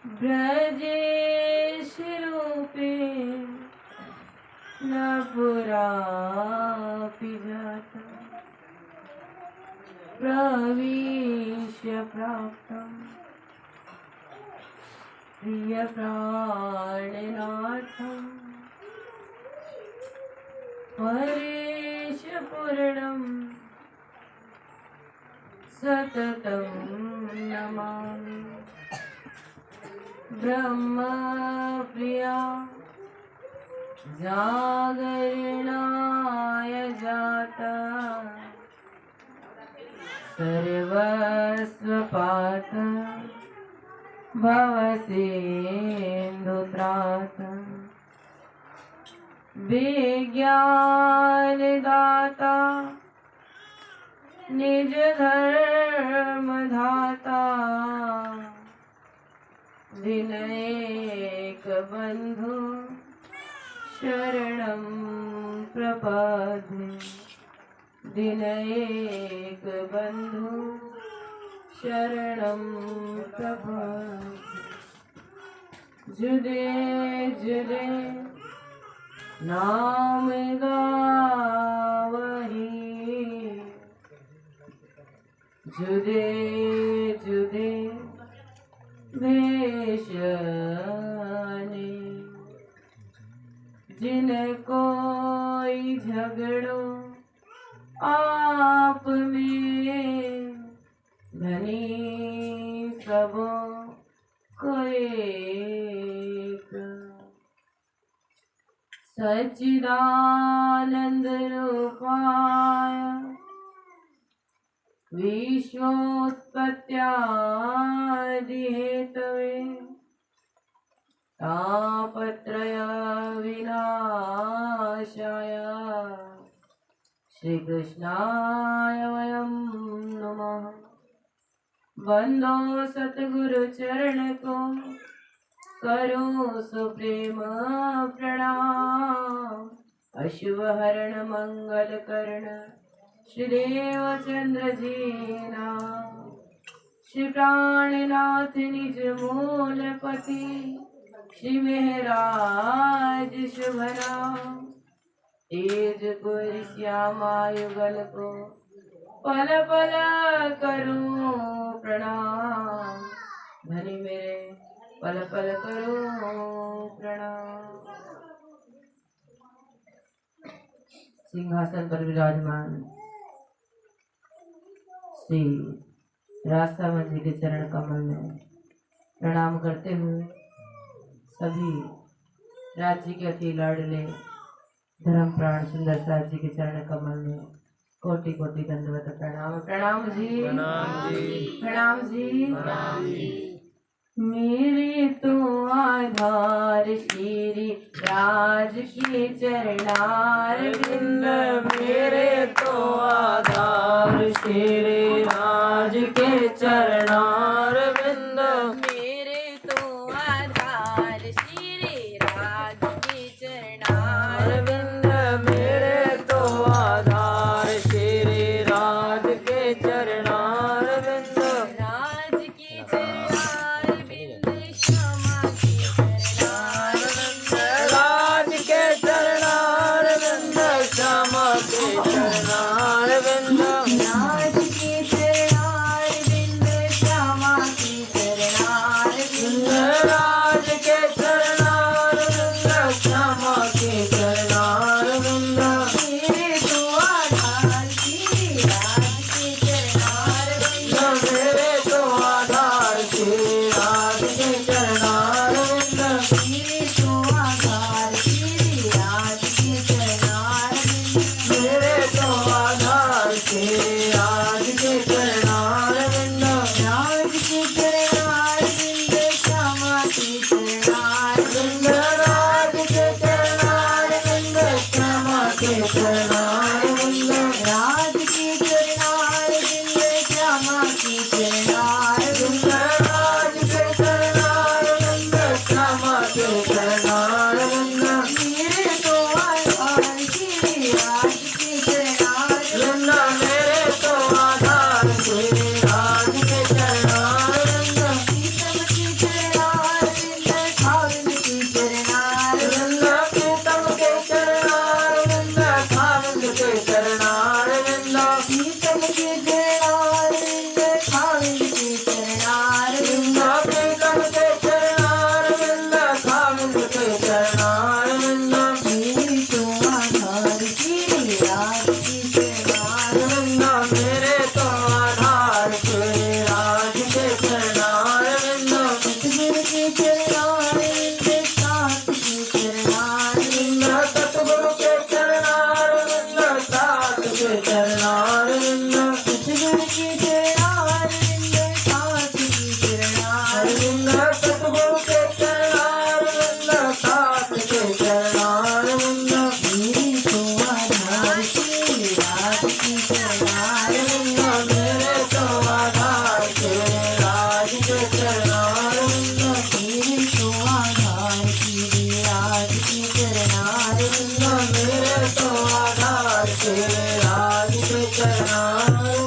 ब्रजेश रूपे न पुरापि जाता प्रविश्य प्राप्तम् प्रिय प्राणनाथम् परेश पूर्णम् सततं नमामि ब्रह्म प्रिया जागरणाय जाता सर्वस्वपात भवसिन्धुत्रात विज्ञानदाता निज धर्म धाता विनयक बंधु शरणं प्रपद्ये विनयक बंधु शरणं प्रपद्ये जुदे जुदे नाम गावही जुदे जुदे भेषने जिन कोई झगड़ो आप में धनी सबो को एक सच्चिदानंद रूपाय विश्वोत्पत्त्यादि हेतवे तापत्रय विनाशाय श्री कृष्णाय वयं नमः। वंदो सतगुरु चरण को करो सुप्रेम प्रणाम अशुभ हरण मंगल कर्ण श्री देवचंद्र जी नाम श्री प्राणनाथ निज मूलपति श्री मेहराज शुभ नाम तेजपुर श्यामा युगल को पल पल करूं प्रणाम धनी मेरे पल पल करूं प्रणाम। सिंहासन पर विराजमान श्री राजसामंत जी के चरण कमल में प्रणाम करते हुए सभी राज्य के अति लाडले धर्म प्राण सुंदर साथ जी के चरण कमल में कोटि कोटि दंडवत प्रणाम। प्रणाम जी प्रणाम जी प्रणाम जी प्रणाम जी। मेरे तो आधार श्री राज के चरणार बिंद मेरे तो आधार श्री राज के चरणार बिंद मेरे तो आधार श्री राज के चरणार बिंद मेरे तो आधार श्री राज के चरणार बिंद राज के चरणार बिंद क्षमा के चरणार बिंद राज के चरणार बिंद क्षमा के चरणार बिंद राज के चरणार बिंद क्षमा के चरणार बिंद राज के चरणार बिंद क्षमा के चरणार बिंद मेरे तो आधार श्री राज के चरणार बिंद मेरे तो आधार श्री राज के चरणार बिंद मेरे तो आधार श्री राज के चरणार बिंद मेरे तो आधार श्री राज के चरणार बिंद राज के चरणार बिंद क्षमा के चरणार बिंद राज के चरणार बिंद क्षमा के चरणार बिंद राज के चरणार बिंद क्षमा के चरणार बिंद राज के चरणार बिंद क्षमा के चरणार बिंद मेरे तो आधार श्री राज के चरणार बिंद मेरे तो आधार श्री राज के चरणार बिंद मेरे तो आधार कीजिए आज के चरणारविंद मेरे तो आधार तेरे आज के चरणारविंद।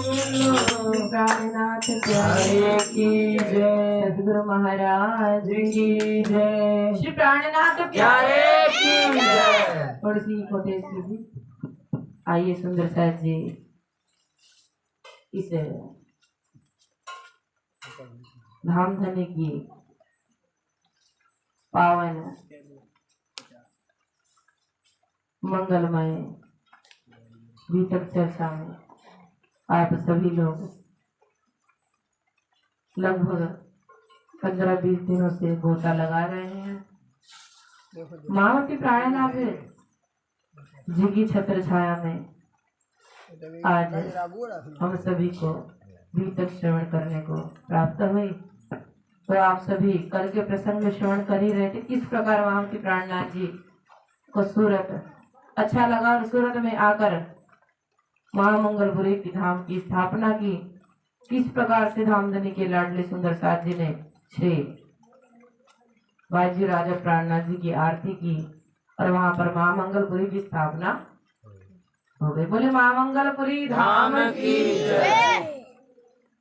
प्राणनाथ प्यारे की जय, सद्गुरु महाराज की जय, श्री प्राणनाथ प्यारे की जय। थोड़ी सी कोटेज कीजिए। आइए सुंदर साहब जी इस धामधनी की पावन मंगलमय भीतर चर्चा में आप सभी लोग लगभग 15-20 दिनों से गोता लगा रहे हैं। मावती प्राणनाथ जी की छत्र छाया में आज हम सभी को भीतर श्रवण करने को प्राप्त हुई। तो आप सभी कल के प्रसंग में श्रवण कर ही रहे थे किस प्रकार मावती प्राणनाथ जी को सूरत अच्छा लगा और सूरत में आकर महामंगलपुरी की धाम की स्थापना की। किस प्रकार से धामधनी के लाडले सुंदर साथ जी ने श्री बाजी राजा प्राणनाथ जी की आरती की और वहां पर महामंगलपुरी की स्थापना हो गई। बोले महामंगलपुरी धाम की जय।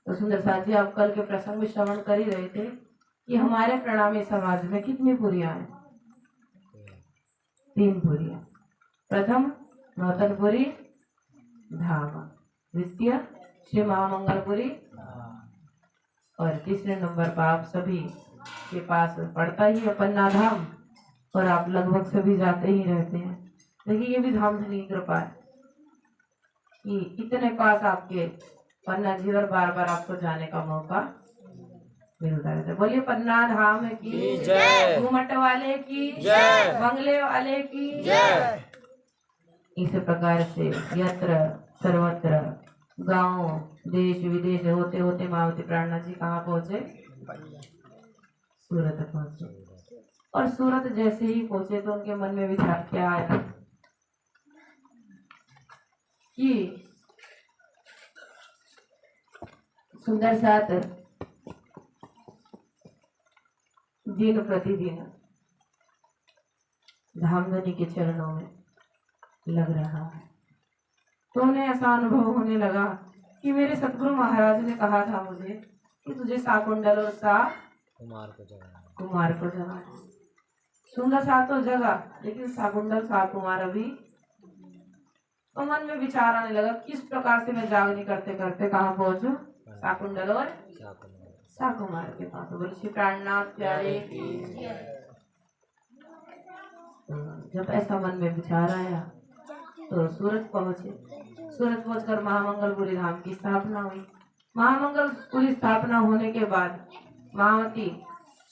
तो सुंदर साथ जी आप कल के प्रसंग में श्रवण कर ही रहे थे कि हमारे प्रणामी समाज में कितनी पुरियां हैं? 3 पुरियां। प्रथम नौतनपुरी धाम, द्वितीय श्री महामंगलपुरी और तीसरे नंबर पर आप सभी के पास पड़ता ही है पन्ना धाम और आप लगभग सभी जाते ही रहते हैं। देखिए ये भी धामधनी की कृपा है कि इतने पास आपके पन्ना जी और बार बार आपको जाने का मौका मिलता रहता है। बोलिए पन्ना धाम की जय, घूमट वाले की जय, बंगले वाले की जय। इस प्रकार से यत्र सर्वत्र गांव देश विदेश होते होते मावती प्राणनाथ जी कहाँ पहुंचे? सूरत पहुंचे। और सूरत जैसे ही पहुंचे तो उनके मन में विचार क्या आया कि सुंदर साथ दिन प्रतिदिन धामधनी के चरणों में लग रहा है। तो उन्हें ऐसा अनुभव होने लगा कि मेरे सतगुरु महाराज ने कहा था मुझे कि तुझे साकुंडल और सा कुमार को जगा। सुंदर सा तो जगा लेकिन साकुंडल सा कुमार अभी। तो मन में विचार आने लगा किस प्रकार से मैं जागनी करते करते कहाँ पहुंचू? साकुंडल और सा कुमार के पास। बोले श्री प्राणनाथ प्यारे की। जब ऐसा मन में विचार आया तो सूरत पहुंचे। सूरत पहुंचकर महामंगलपुरी धाम की स्थापना हुई। महामंगलपुरी स्थापना होने के बाद महावती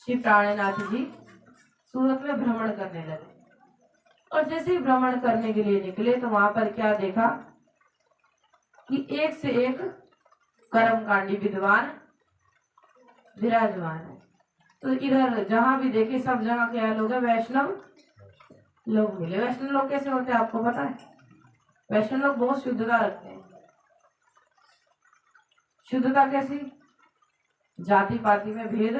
श्री प्राणनाथ जी सूरत में भ्रमण करने लगे और जैसे ही भ्रमण करने के लिए निकले तो वहां पर क्या देखा कि एक से एक कर्मकांडी विद्वान विराजमान है। तो इधर जहां भी देखे सब जगह क्या लोग है? वैष्णव लोग मिले। वैष्णव लोग कैसे होते हैं आपको पता है? वैष्णव लोग बहुत शुद्धता रखते हैं। शुद्धता कैसी? जाति पाति में भेद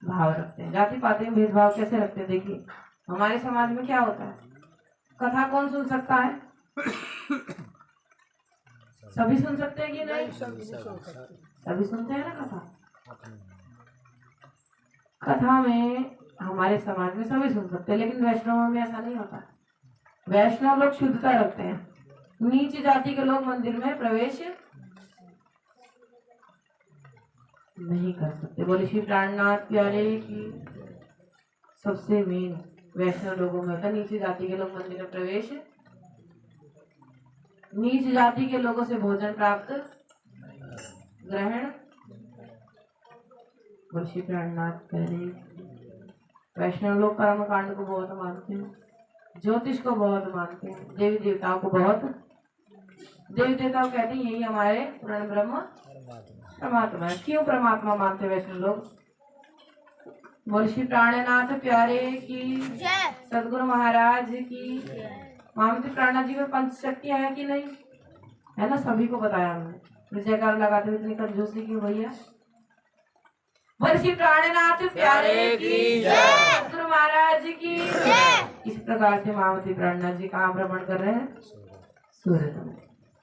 भाव रखते हैं। जाति पाति में भेदभाव कैसे रखते हैं? देखिए हमारे समाज में क्या होता है, कथा कौन सुन सकता है? सभी सुन सकते हैं कि नहीं? सभी सुनते हैं ना कथा। कथा में हमारे समाज में सभी सुन सकते हैं लेकिन वैष्णव में ऐसा नहीं होता। वैष्णव लोग शुद्धता रखते हैं। नीच जाति के लोग मंदिर में प्रवेश नहीं कर सकते। बोले श्री प्राणनाथ प्यारे की। सबसे मेन वैष्णव लोगों में होता है नीची जाति के लोग मंदिर में प्रवेश, नीच जाति के लोगों से भोजन प्राप्त ग्रहण। बोले श्री प्राणनाथ प्यारे। वैष्णव लोग कर्म कांड को बहुत मानते हैं, ज्योतिष को बहुत मानते हैं, देवी देवताओं को बहुत। देवी देवता कहते हैं यही हमारे पूर्ण ब्रह्म परमात्मा है। क्यों परमात्मा मानते वैष्णव लोग? बोल श्री प्राणनाथ प्यारे की, सदगुरु महाराज की। महामंत्री प्राणनाथ जी में पंच शक्तियां है कि नहीं? है ना, सभी को बताया हमने। जयकार लगाते हुए इतनी कंजूसी क्यों भैया? बोल श्री प्राणनाथ प्यारे की जय, गुरु महाराज की जय। इस प्रकार से महामती प्राणनाथ जी कहाँ भ्रमण कर रहे हैं? सूरत में।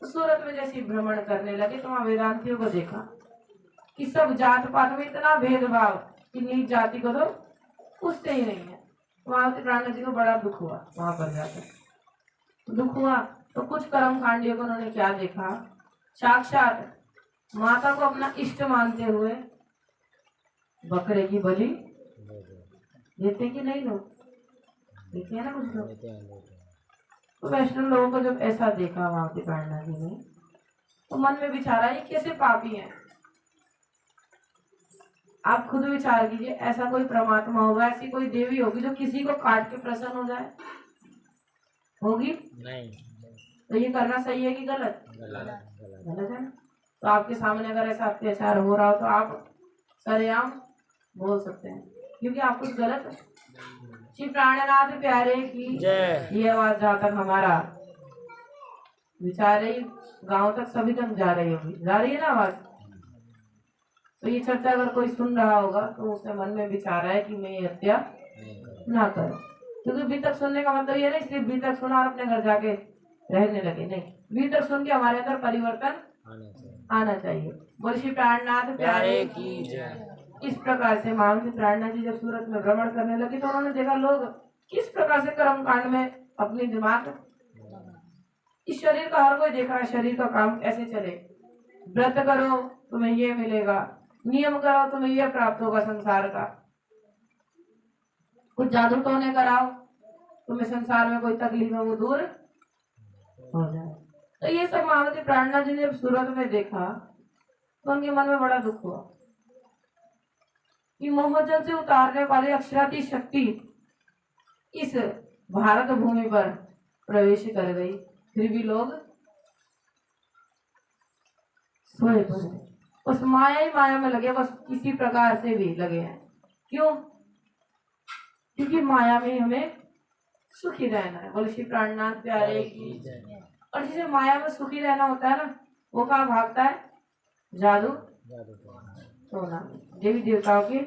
तो सूरत में जैसे भ्रमण करने लगे तो वहाँ वेदांतियों को देखा कि सब जात पात में इतना भेदभाव कि नीच जाति को तो पूछते ही नहीं है। महामती प्राणनाथ जी को बड़ा दुख हुआ वहां पर जाकर। दुख हुआ तो कुछ कर्म कांडियों को उन्होंने क्या देखा, साक्षात माता को अपना इष्ट मानते हुए बकरे की बलि देते कि नहीं लोग? देते हैं ना कुछ लोग। तो वैष्णव लोगों को जब ऐसा देखा वहां के प्राणनाथ जी ने तो मन में विचार आया कैसे पापी हैं। आप खुद विचार कीजिए, ऐसा कोई परमात्मा होगा, ऐसी कोई देवी होगी जो किसी को काट के प्रसन्न हो जाए? होगी नहीं। तो ये करना सही है कि गलत? गलत है ना। तो आपके सामने अगर ऐसा अत्याचार हो रहा हो तो आप सरेआम बोल सकते हैं क्योंकि आप कुछ गलत। श्री प्राणनाथ प्यारे की जय। ये आवाज जहाँ तक हमारा विचार रही गांव तक सभी तक जा रही होगी, जा रही है ना आवाज। तो ये चर्चा अगर कोई सुन रहा होगा तो उसके मन में विचार है कि मैं ये हत्या ना करूं, क्योंकि बी तक सुनने का मतलब ये नहीं सिर्फ बी तक सुना और अपने घर जाके रहने लगे, नहीं, बी तक सुन के हमारे अंदर परिवर्तन आना चाहिए। बोल श्री प्राणनाथ प्यारे की जय। इस प्रकार से महामती प्राणनाथ जी जब सूरत में भ्रमण करने लगे तो उन्होंने देखा लोग किस प्रकार से कर्म कांड में अपनी दिमाग, इस शरीर का हर कोई देख रहा है शरीर का काम कैसे चले। व्रत करो तुम्हें ये मिलेगा, नियम करो तुम्हें ये प्राप्त होगा संसार का, कुछ जादू टोने कराओ तुम्हें संसार में कोई तकलीफ है वो दूर हो जाए। तो ये सब महामती प्राणनाथ जी ने जब सूरत में देखा तो उनके मन में बड़ा दुख हुआ कि मोहजल से उतारने वाली अक्षराती शक्ति इस भारत भूमि पर प्रवेश कर गई, फिर भी लोग सोए पड़े, उस माया ही माया में लगे, बस किसी प्रकार से भी लगे हैं। क्यों? क्योंकि माया में हमें सुखी रहना है। बोले श्री प्राणनाथ प्यारे की। और जिसे माया में सुखी रहना होता है ना वो कहाँ भागता है? जादू सोना देवी देवताओं के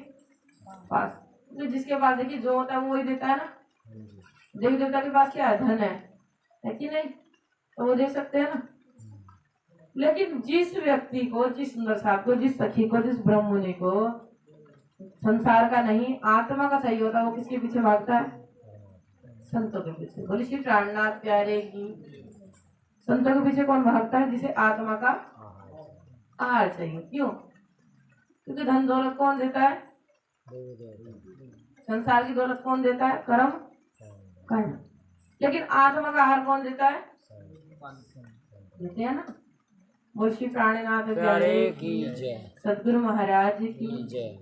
पास। तो जिसके पास देखिए जो होता है वो वही देता है ना। देवी देवता के पास क्या है? धन है कि नहीं? तो वो दे सकते हैं ना। लेकिन जिस व्यक्ति को, जिस सुंदर साहब को, जिस सखी को, जिस ब्रह्ममुनि को संसार का नहीं आत्मा का चाहिए होता है वो किसके पीछे भागता है? संतों के पीछे। बोले श्री प्राणनाथ प्यारे की। संतों के पीछे कौन भागता है? जिसे आत्मा का आहार चाहिए। क्यों? क्योंकि धन दौलत कौन देता है? संसार की दौलत कौन देता है? कर्म। लेकिन आत्मा का आहार कौन देता है? देते हैं ना। बोल श्री प्राणनाथ प्यारे की जय, सदगुरु महाराज की जय।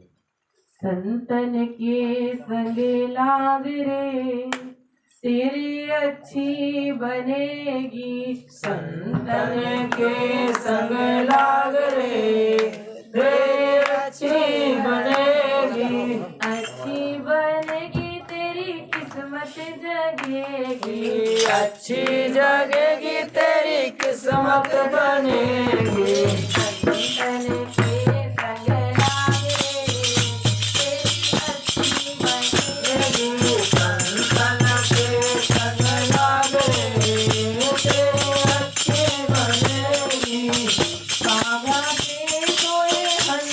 संतन के संग लाग रे तेरी अच्छी बनेगी, संतन के संग लाग रे तेरी अच्छी बनेगी, अच्छी बनेगी तेरी किस्मत जगेगी, अच्छी जगेगी तेरी किस्मत बनेगी। संतन के संग लाग रे तेरी अच्छी बनेगी, संतन के संग लाग रे तेरी अच्छी बनेगी। कागा के सोए हंस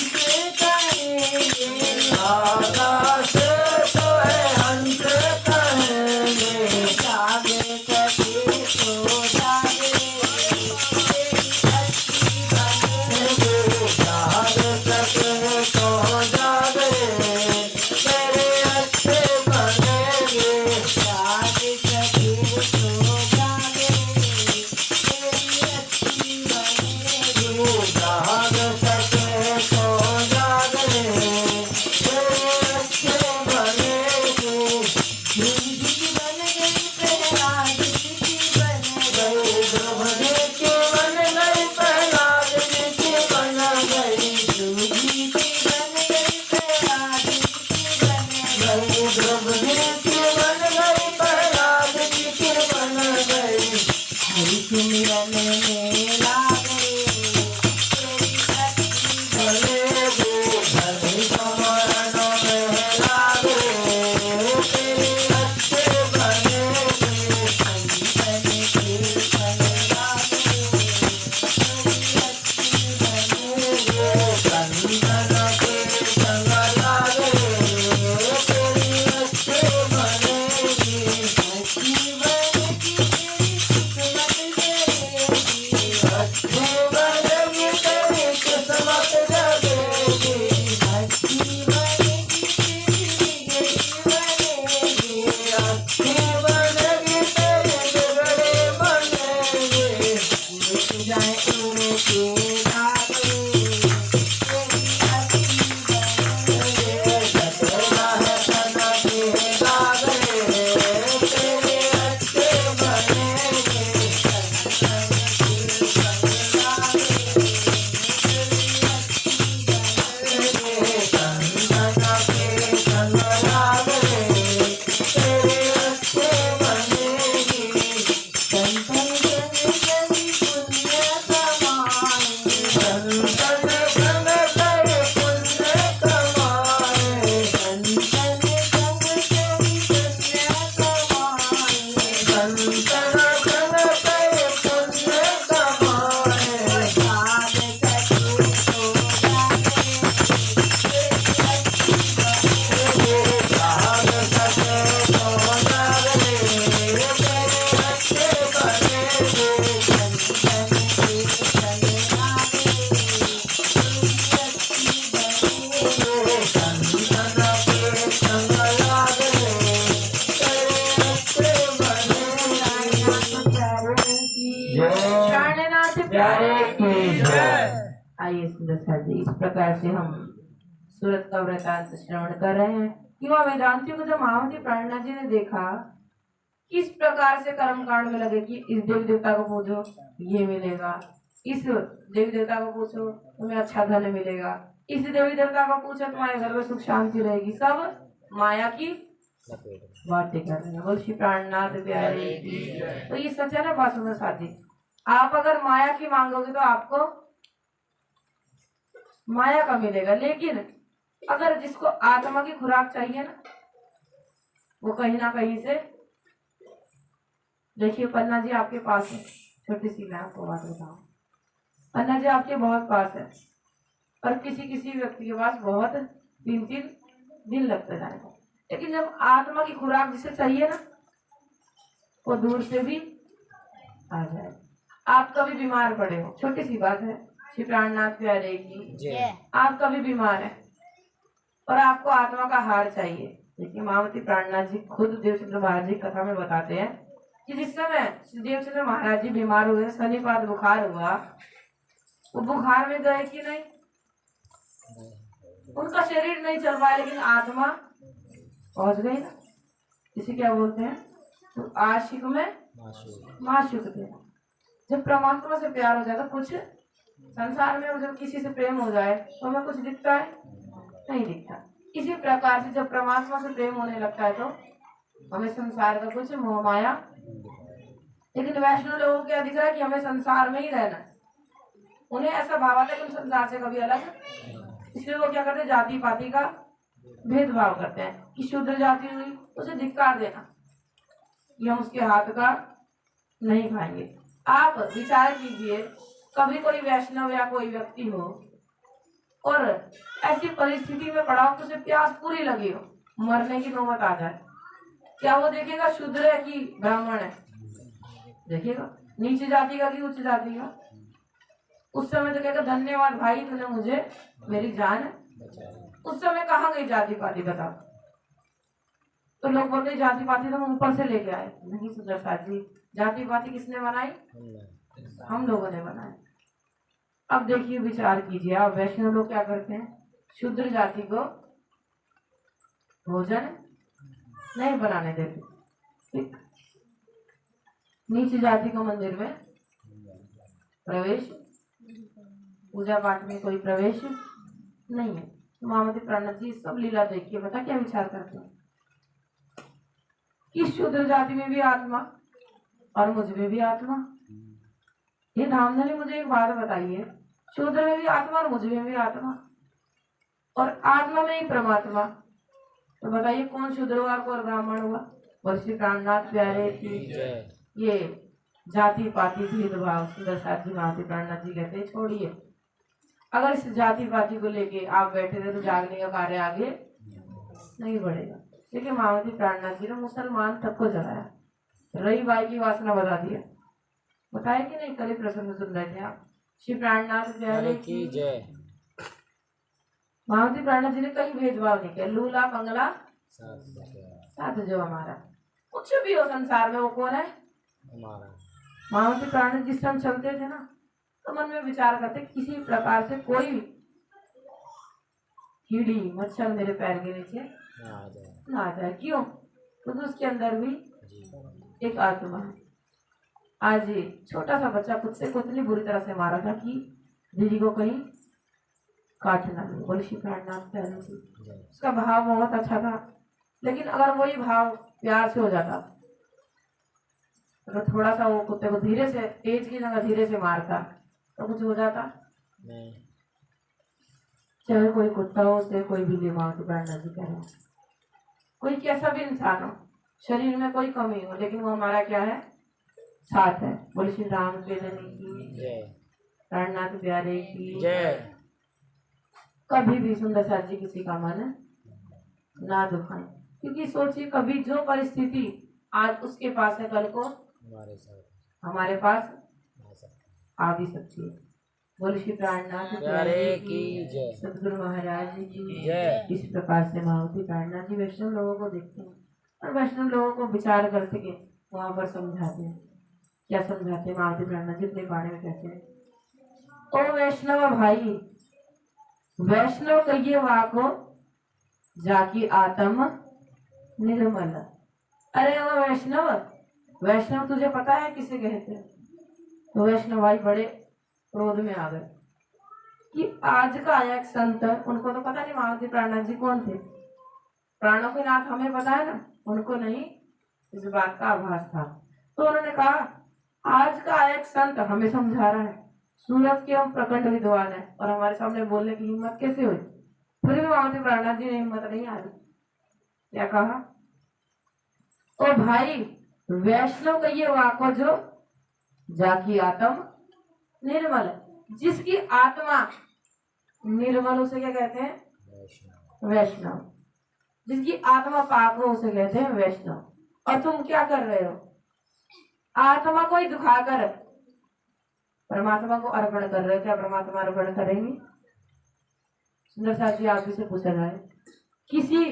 कहेंगे, कागा से सोए हंस कहेंगे, जागे कभी सो जागे तेरी अच्छी बनेगी। इस प्रकार से हम सूरत का वृतांत श्रवण कर रहे हैं कि वह वेदांतियों को जब महामती प्राणनाथ जी ने देखा किस प्रकार से कर्म कांड में लगे कि इस देवी देवता को पूजो ये मिलेगा, इस देवी देवता को पूछो तुम्हें अच्छा धन मिलेगा, इस देवी देवता को पूछो तुम्हारे घर में सुख शांति रहेगी, सब माया की बातें कर रहे हैं। बोल श्री प्राणनाथ प्यारे की। तो ये सच है ना बात सुनो साथी, आप अगर माया की मांगोगे तो आपको माया का मिलेगा, लेकिन अगर जिसको आत्मा की खुराक चाहिए ना वो कहीं ना कहीं से, देखिए पन्ना जी आपके पास है, छोटी सी मैं आपको बात बताऊं, पन्ना जी आपके बहुत पास है और किसी किसी व्यक्ति के पास बहुत 3-3 दिन लगते जाएगा, लेकिन जब आत्मा की खुराक जिसे चाहिए ना वो दूर से भी आ जाए। आप कभी बीमार पड़े हो, छोटी सी बात है, श्री प्राणनाथ प्यारे की, आप कभी बीमार है और आपको आत्मा का हार चाहिए। देखिए महामती प्राणनाथ जी खुद देवचंद्र महाराज जी कथा में बताते हैं कि जिस समय देवचंद्र महाराज जी बीमार हुए, शनिपात बुखार हुआ, वो बुखार में गए कि नहीं, उनका शरीर नहीं चल पाया लेकिन आत्मा पहुंच गई ना। इसे क्या बोलते हैं, तो आशिक में माशूक थे। जब परमात्मा से प्यार हो जाता, कुछ संसार में जब किसी से प्रेम हो जाए तो हमें कुछ दिखता है, नहीं दिखता। इसी प्रकार से जब परमात्मा से प्रेम होने लगता है तो हमें संसार का कुछ मोह माया, लेकिन वैष्णव लोगों को क्या दिख रहा है कि हमें संसार में ही रहना है, उन्हें ऐसा भाव आता है कि हम संसार से कभी अलग, इसलिए वो क्या करते हैं, जाति पाति का भेदभाव करते हैं कि शूद्र जाति हुई उसे धिक्कार देना कि हम उसके हाथ का नहीं खाएंगे। आप विचार कीजिए, कभी कोई वैष्णव या कोई व्यक्ति हो और ऐसी परिस्थिति में पड़ा हो तो उसे प्यास पूरी लगी हो, मरने की नौबत आ जाए, क्या वो देखेगा शूद्र है कि ब्राह्मण है, देखेगा नीचे जाति का कि उच्च जाति का, उस समय तो कहेगा धन्यवाद भाई तूने मुझे मेरी जान। उस समय कहाँ गई जाति पाति बताओ, तो लोग बोलते जाति पाति तो हम ऊपर से लेके आए, नहीं सुंदर साथ जी, जाति पाति किसने बनाई, हम लोगों ने बनाई। अब देखिए विचार कीजिए, आप वैष्णव लोग क्या करते हैं, शूद्र जाति को भोजन नहीं बनाने देते, ठीक, नीच जाति को मंदिर में प्रवेश, पूजा पाठ में कोई प्रवेश नहीं है। तो महामती प्राणनाथ जी सब लीला देखिए, बता क्या विचार करते हैं कि शूद्र जाति में भी आत्मा और मुझ में भी आत्मा। ये धामधनी मुझे एक बात बताइए, शूद्र में भी आत्मा और मुझ में भी आत्मा और आत्मा में ही परमात्मा, तो बताइए कौन शूद्र हुआ कौन ब्राह्मण हुआ। और श्री प्राणनाथ प्यारे की ये जाति पाति भेदभाव सुंदर साथ जी महामती प्राणनाथ जी कहते हैं छोड़िए, अगर इस जाति पाति को लेके आप बैठे रहे तो जागने का कार्य आगे नहीं बढ़ेगा। देखिए महामती प्राणनाथ जी ने मुसलमान तक को जलाया, रही बाई की वासना बता दिया, बताया कि नहीं, कल प्रसंग सुन रहे थे आप। श्री प्राणनाथ प्यारे की जय। महामती प्राणनाथ जी ने कहीं भेदभाव नहीं किया, लूला पंगला साथ जो हमारा, कुछ भी हो संसार में वो कौन है, हमारा। महामती प्राणनाथ जिस समय चलते थे ना तो मन में विचार करते किसी प्रकार से कोई कीड़ी मच्छर मेरे पैर के नीचे ना आ जाए, क्यों, क्योंकि उसके अंदर भी एक आत्मा है। आज छोटा सा बच्चा कुत्ते को इतनी बुरी तरह से मारा था कि दीदी को कहीं काट ना लगे। बोले श्री प्राणनाथ प्यारे की, उसका भाव बहुत अच्छा था, लेकिन अगर वही भाव प्यार से हो जाता, अगर थोड़ा सा वो कुत्ते को धीरे से, तेज की जगह धीरे से मारता तो कुछ हो जाता नहीं। चाहे कोई कुत्ता हो, चाहे कोई भी महामती प्राणनाथ जी कह रहे हैं, कोई कैसा भी इंसान हो, शरीर में कोई कमी हो, लेकिन वो हमारा क्या है, साथ है। बोले श्री राम प्रेरणी की जय, प्राणनाथ प्यारे की जय। कभी भी सुंदर साथ जी किसी का मन ना दुखाए, क्योंकि सोचिए कभी जो परिस्थिति आज उसके पास है कल को हमारे पास आ भी सकती है। बोले श्री प्राणनाथ प्यारे की जय, सदगुरु महाराज जी की जय। इस प्रकार से महामती प्राणनाथ जी वैष्णव लोगों को देखते हैं और वैष्णव लोगों को विचार कर सके वहां पर समझाते हैं। क्या समझाते हैं महामती प्राणनाथ जी अपने बारे में कहते हैं, ओ वैष्णव भाई, वैष्णव कहिए वाको जाकी आत्म निर्मल। अरे वो वैष्णव, वैष्णव तुझे पता है किसे कहते हैं? तो वैष्णव भाई बड़े क्रोध में आ गए कि आज का आया एक संत, उनको तो पता नहीं महावती प्राणनाथ जी कौन थे, प्राणों के नाथ हमें पता है ना, उनको नहीं, इस बात का आभास था। तो उन्होंने कहा आज का आया एक संत हमें समझा रहा है, सूरत के हम प्रखंड विद्वान है और हमारे सामने बोलने की हिम्मत कैसे हुई? फिर भी महावती प्राणनाथ जी ने हिम्मत नहीं आ रही, क्या कहा? ओ भाई वैष्णव कहिए वाको जो जाकी आत्म निर्मल, जिसकी आत्मा निर्मल उसे क्या कहते हैं? वैष्णव। जिसकी आत्मा पाक हो उसे कहते हैं वैष्णव। और तुम क्या कर रहे हो? आत्मा को ही दुखाकर परमात्मा को अर्पण कर रहे हो। क्या परमात्मा अर्पण करेंगे? सुंदर साथ जी आप से पूछा जाए, किसी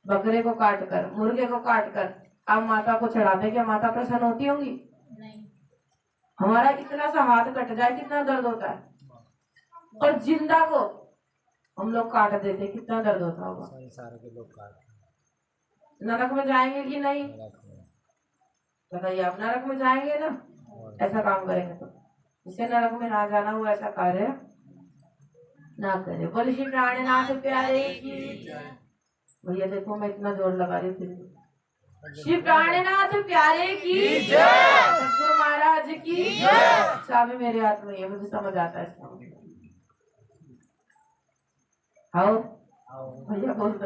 बकरे को काट कर, मुर्गे को काट कर आप माता को चढ़ाते, क्या माता प्रसन्न होती होंगी? नहीं। हमारा इतना सा हाथ कट जाए कितना दर्द होता है, और जिंदा को हम लोग काट देते कितना दर्द होता होगा। संसार के लोग काट नरक में जाएंगे कि नहीं? बताइए आप, नरक में जाएंगे ना ऐसा काम करेंगे तो? जिसे नरक में ना जाना हो ऐसा कार्य ना करे। बोले श्री प्राणनाथ प्यारे की। भैया देखो मैं इतना जोर लगा रही हूँ। श्री प्राणनाथ प्यारे की जय, सतगुरु महाराज की जय। चाबी मेरे हाथ में है, मुझे समझ आता है इसका। आओ भैया बोल दो।